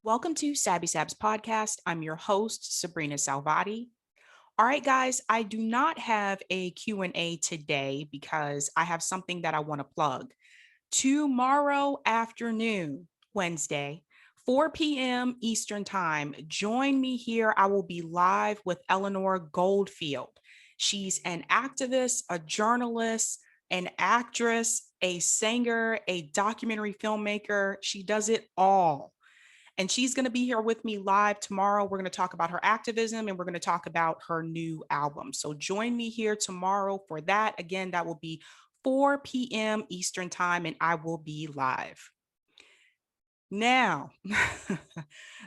Welcome to Sabby Sabs podcast. I'm your host, Sabrina Salvati. All right, guys, I do not have a Q&A today because I have something that I want to plug. Tomorrow afternoon, Wednesday, 4 p.m. Eastern Time, join me here. I will be live with Eleanor Goldfield. She's an activist, a journalist, an actress, a singer, a documentary filmmaker. She does it all. And she's going to be here with me live tomorrow. We're going to talk about her activism and we're going to talk about her new album. So join me here tomorrow for that. Again, that will be 4 p.m. Eastern Time and I will be live. Now,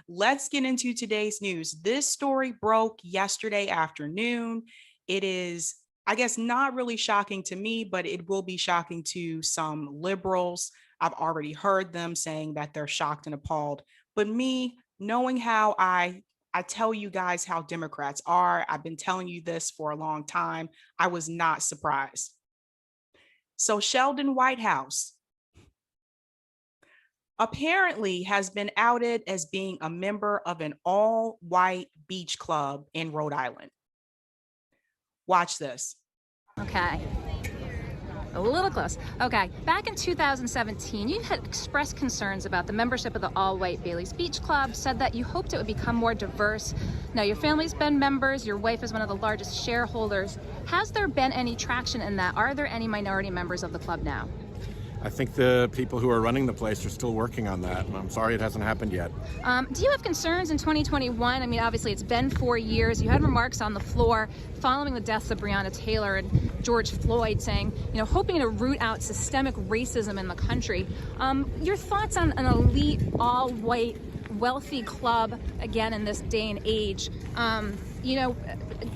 let's get into today's news. This story broke yesterday afternoon. It is, I guess, not really shocking to me, but it will be shocking to some liberals. I've already heard them saying that they're shocked and appalled. But me, knowing how I tell you guys how Democrats are, I've been telling you this for a long time, I was not surprised. So Sheldon Whitehouse apparently has been outed as being a member of an all-white beach club in Rhode Island. Watch this. Okay. A little close. Okay. Back in 2017, you had expressed concerns about the membership of the all-white Bailey's Beach Club, said that you hoped it would become more diverse. Now, your family's been members. Your wife is one of the largest shareholders. Has there been any traction in that? Are there any minority members of the club now? I think the people who are running the place are still working on that, and I'm sorry it hasn't happened yet. Do you have concerns in 2021? I mean, obviously, it's been 4 years. You had remarks on the floor following the deaths of Breonna Taylor and George Floyd saying, hoping to root out systemic racism in the country. Your thoughts on an elite, all-white, wealthy club, again, in this day and age?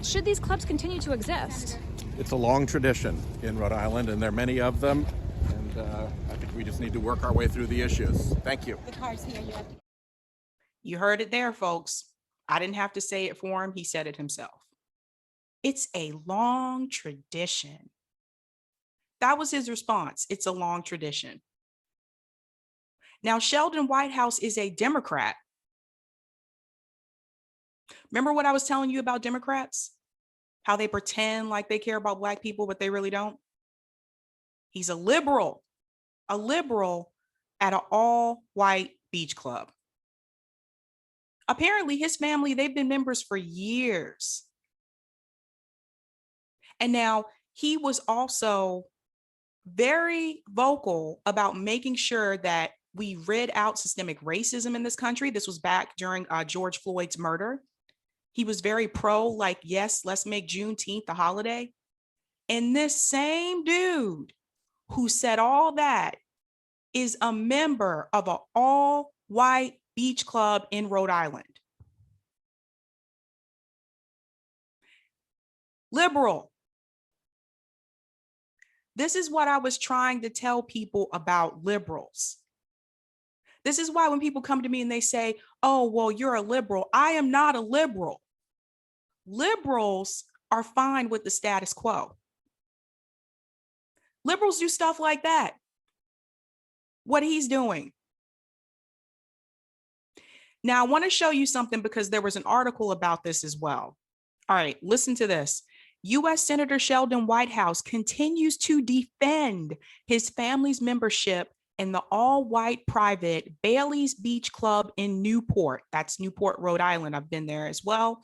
Should these clubs continue to exist? It's a long tradition in Rhode Island, and there are many of them. I think we just need to work our way through the issues. Thank you. The car's here. You heard it there, folks. I didn't have to say it for him. He said it himself. It's a long tradition. That was his response. It's a long tradition. Now, Sheldon Whitehouse is a Democrat. Remember what I was telling you about Democrats? How they pretend like they care about Black people, but they really don't? He's a liberal at an all-white beach club. Apparently, his family, they've been members for years. And now he was also very vocal about making sure that we rid out systemic racism in this country. This was back during George Floyd's murder. He was very pro, yes, let's make Juneteenth a holiday. And this same dude who said all that is a member of an all-white beach club in Rhode Island. Liberal. This is what I was trying to tell people about liberals. This is why when people come to me and they say, oh, well, you're a liberal. I am not a liberal. Liberals are fine with the status quo. Liberals do stuff like that. What he's doing. Now, I want to show you something because there was an article about this as well. All right, listen to this. U.S. Senator Sheldon Whitehouse continues to defend his family's membership in the all-white private Bailey's Beach Club in Newport. That's Newport, Rhode Island. I've been there as well.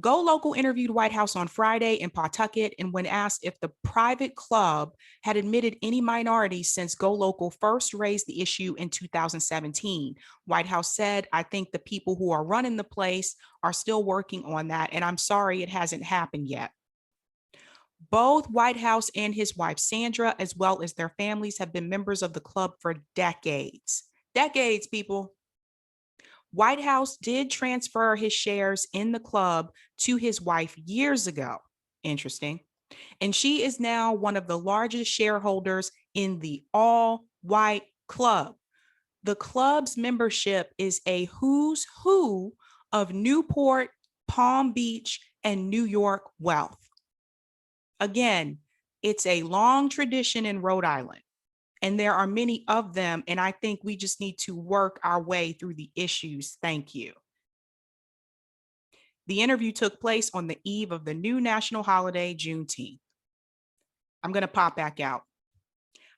Go Local interviewed Whitehouse on Friday in Pawtucket, and when asked if the private club had admitted any minorities since Go Local first raised the issue in 2017, Whitehouse said, I think the people who are running the place are still working on that, and I'm sorry it hasn't happened yet. Both Whitehouse and his wife, Sandra, as well as their families, have been members of the club for decades. Decades, people. Whitehouse did transfer his shares in the club to his wife years ago. Interesting. And she is now one of the largest shareholders in the all-white club. The club's membership is a who's who of Newport, Palm Beach, and New York wealth. Again, it's a long tradition in Rhode Island. And there are many of them. And I think we just need to work our way through the issues. Thank you. The interview took place on the eve of the new national holiday, Juneteenth. I'm going to pop back out.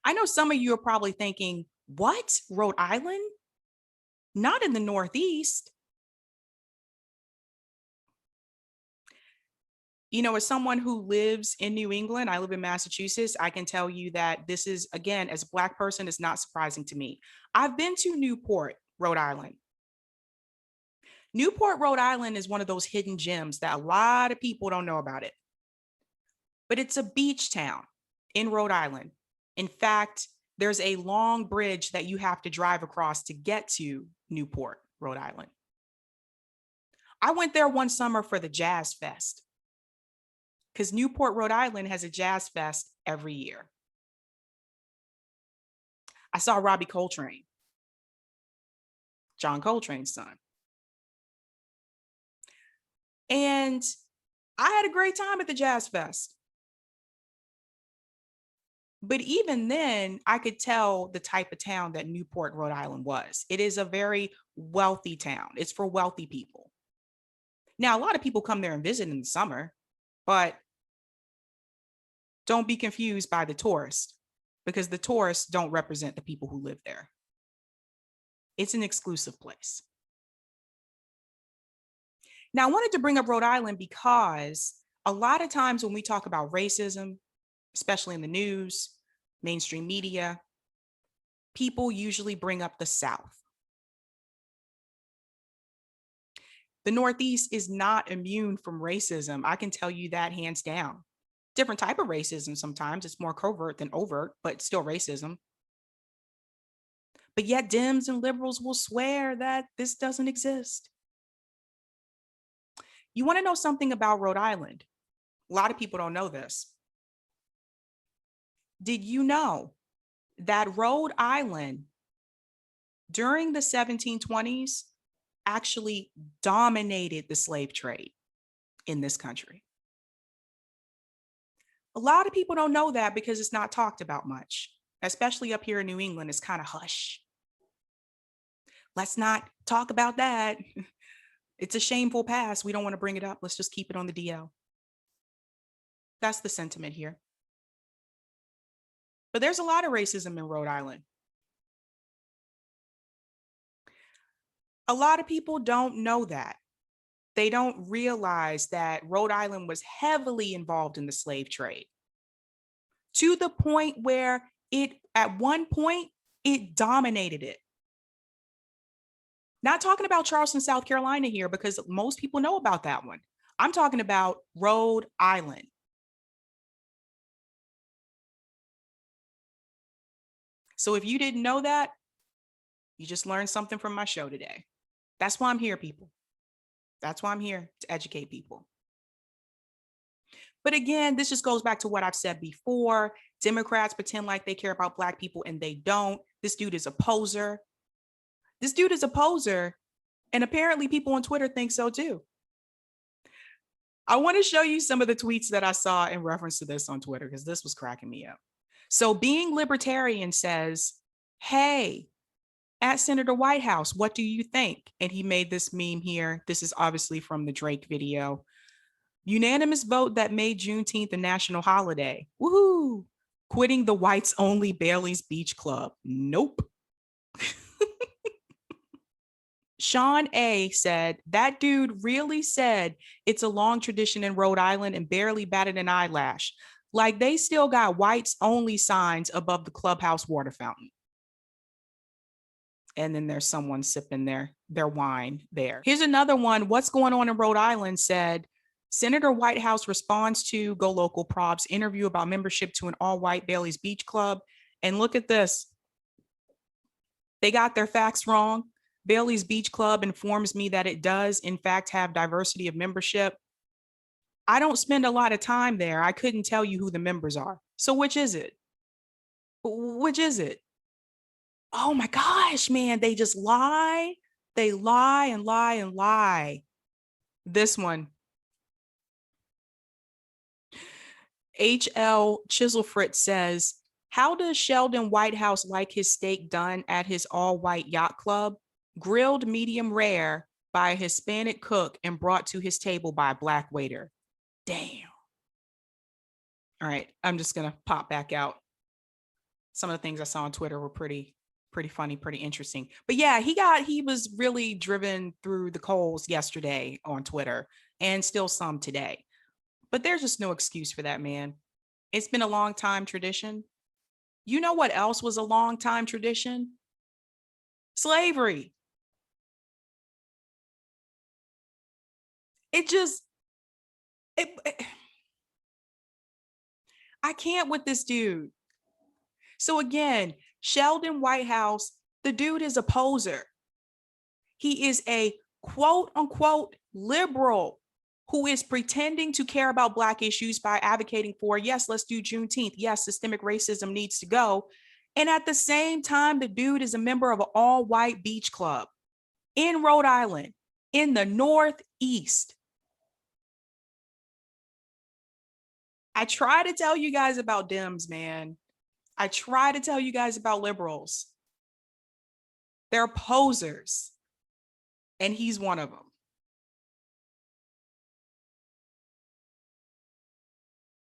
I know some of you are probably thinking, what? Rhode Island? Not in the Northeast. You know, as someone who lives in New England, I live in Massachusetts, I can tell you that this is, again, as a Black person, it's not surprising to me. I've been to Newport, Rhode Island. Newport, Rhode Island is one of those hidden gems that a lot of people don't know about it. But it's a beach town in Rhode Island. In fact, there's a long bridge that you have to drive across to get to Newport, Rhode Island. I went there one summer for the Jazz Fest, because Newport, Rhode Island has a Jazz Fest every year. I saw Robbie Coltrane, John Coltrane's son. And I had a great time at the Jazz Fest. But even then, I could tell the type of town that Newport, Rhode Island was. It is a very wealthy town. It's for wealthy people. Now, a lot of people come there and visit in the summer, but don't be confused by the tourists, because the tourists don't represent the people who live there. It's an exclusive place. Now, I wanted to bring up Rhode Island because a lot of times when we talk about racism, especially in the news, mainstream media, people usually bring up the South. The Northeast is not immune from racism. I can tell you that hands down. Different type of racism sometimes. It's more covert than overt, but still racism. But yet Dems and liberals will swear that this doesn't exist. You want to know something about Rhode Island? A lot of people don't know this. Did you know that Rhode Island during the 1720s actually dominated the slave trade in this country? A lot of people don't know that because it's not talked about much, especially up here in New England. It's kind of hush. Let's not talk about that. It's a shameful past. We don't want to bring it up. Let's just keep it on the DL. That's the sentiment here. But there's a lot of racism in Rhode Island. A lot of people don't know that. They don't realize that Rhode Island was heavily involved in the slave trade, to the point where at one point, it dominated it. Not talking about Charleston, South Carolina here, because most people know about that one. I'm talking about Rhode Island. So if you didn't know that, you just learned something from my show today. That's why I'm here, people. That's why I'm here, to educate people. But again, this just goes back to what I've said before. Democrats pretend like they care about Black people and they don't. This dude is a poser. This dude is a poser. And apparently people on Twitter think so too. I want to show you some of the tweets that I saw in reference to this on Twitter, because this was cracking me up. So Being Libertarian says, hey, at Senator Whitehouse, what do you think? And he made this meme here. This is obviously from the Drake video. Unanimous vote that made Juneteenth a national holiday. Woohoo! Quitting the whites only Bailey's Beach Club. Nope. Sean A said, that dude really said it's a long tradition in Rhode Island and barely batted an eyelash. Like they still got whites only signs above the clubhouse water fountain. And then there's someone sipping their wine there. Here's another one. What's going on in Rhode Island said, Senator Whitehouse responds to Go Local Prob's interview about membership to an all-white Bailey's Beach Club. And look at this. They got their facts wrong. Bailey's Beach Club informs me that it does, in fact, have diversity of membership. I don't spend a lot of time there. I couldn't tell you who the members are. So which is it? Which is it? Oh my gosh, man, they just lie. They lie and lie and lie. This one. HL Chiselfrit says, How does Sheldon Whitehouse like his steak done at his all-white yacht club? Grilled medium rare by a Hispanic cook and brought to his table by a black waiter. Damn. All right, I'm just gonna pop back out. Some of the things I saw on Twitter were pretty funny, pretty interesting. But yeah, he was really driven through the coals yesterday on Twitter and still some today. But there's just no excuse for that, man. It's been a long time tradition. You know what else was a long time tradition? Slavery. It just it I can't with this dude. So again, Sheldon Whitehouse, the dude is a poser. He is a quote unquote liberal who is pretending to care about Black issues by advocating for, yes, let's do Juneteenth. Yes, systemic racism needs to go. And at the same time, the dude is a member of an all-white beach club in Rhode Island, in the Northeast. I try to tell you guys about Dems, man. I try to tell you guys about liberals. They're posers, and he's one of them.